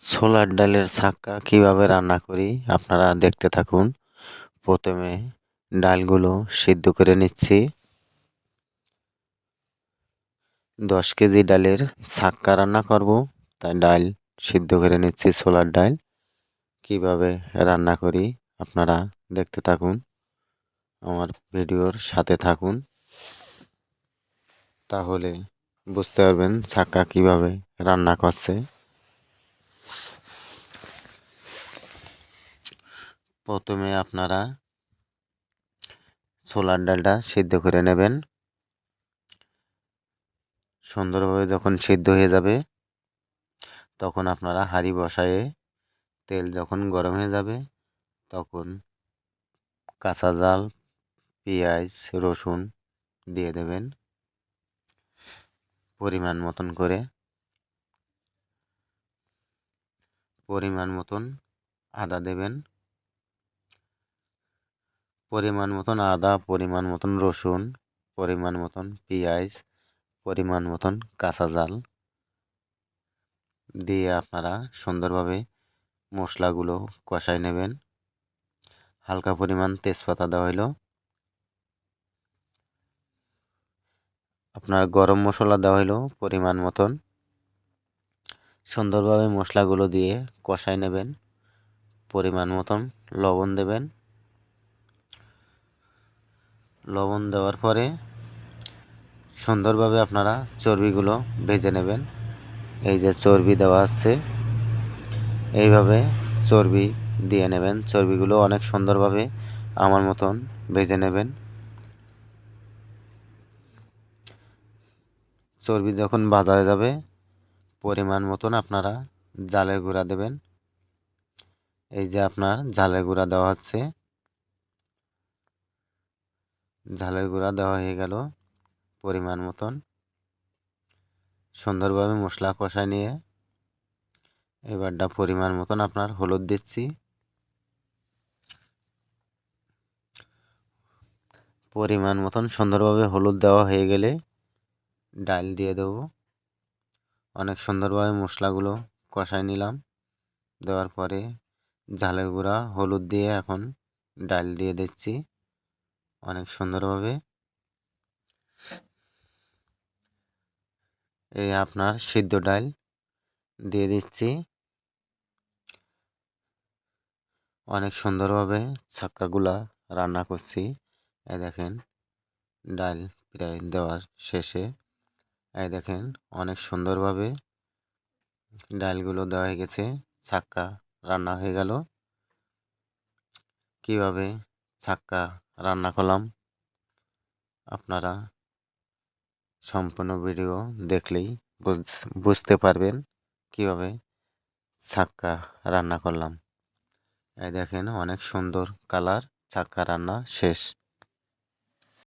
ছোলার ডালের ছাক্কা কীভাবে রান্না করি আপনারা দেখতে থাকুন। প্রথমে ডালগুলো সিদ্ধ করে নিচ্ছি। 10 কেজি ডালের ছাক্কা রান্না করব, তাই ডাল সিদ্ধ করে নিচ্ছি। ছোলার ডাল কীভাবে রান্না করি আপনারা দেখতে থাকুন, আমার ভিডিওর সাথে থাকুন, তাহলে বুঝতে পারবেন ছাক্কা কীভাবে রান্না করছে। প্রথমে আপনারা ছোলার ডালটা সিদ্ধ করে নেবেন। সুন্দরভাবে যখন সিদ্ধ হয়ে যাবে তখন আপনারা হাঁড়ি বসায়ে তেল যখন গরম হয়ে যাবে তখন কাঁচা জাল, পেঁয়াজ, রসুন দিয়ে দেবেন পরিমাণ মতন করে। পরিমাণ মতন আদা দেবেন, পরিমাণ মতন আদা, পরিমাণ মতন রসুন, পরিমাণ মতন পেঁয়াজ, পরিমাণ মতন কাঁচা জাল দিয়ে আপনারা সুন্দরভাবে মশলাগুলো কষাই নেবেন। হালকা পরিমাণ তেজপাতা দেওয়া হলো, আপনার গরম মশলা দেওয়া হলো পরিমাণ মতন। সুন্দরভাবে মশলাগুলো দিয়ে কষাই নেবেন। পরিমাণ মতন লবণ দেবেন। লবণ দেওয়ার পরে সুন্দরভাবে আপনারা চর্বিগুলো ভেজে নেবেন। এই যে চর্বি দেওয়া আছে, এইভাবে চর্বি দিয়ে নেবেন। চর্বিগুলো অনেক সুন্দরভাবে আমার মতন ভেজে নেবেন। চর্বি যখন ভাজা হয়ে যাবে পরিমাণ মতন আপনারা জালের গুঁড়া দেবেন। এই যে আপনার ঝালের গুঁড়া দেওয়া হচ্ছে, ঝালের গুঁড়া দেওয়া হয়ে গেল পরিমাণ মতন। সুন্দরভাবে মশলা কষায় নিয়ে এবারটা পরিমাণ মতন আপনার হলুদ দিচ্ছি। পরিমাণ মতন সুন্দরভাবে হলুদ দেওয়া হয়ে গেলে ডাল দিয়ে দেবো। অনেক সুন্দরভাবে মশলাগুলো কষায় নিলাম। দেওয়ার পরে ঝালের গুঁড়া, হলুদ দিয়ে এখন ডাল দিয়ে দিচ্ছি অনেক সুন্দরভাবে। এই আপনার সিদ্ধ ডাল দিয়ে দিচ্ছি। অনেক সুন্দরভাবে ছাক্কাগুলা রান্না করছি। এই দেখেন ডাল প্রায় দেওয়ার শেষে। এই দেখেন অনেক সুন্দরভাবে ডালগুলো দেওয়া হয়ে গেছে, ছাক্কা রান্না হয়ে গেল। কিভাবে ছাক্কা রান্না করলাম আপনারা সম্পূর্ণ ভিডিও দেখলেই বুঝতে পারবেন কিভাবে ছাক্কা রান্না করলাম। এই দেখেন অনেক সুন্দর কালার, ছাক্কা রান্না শেষ।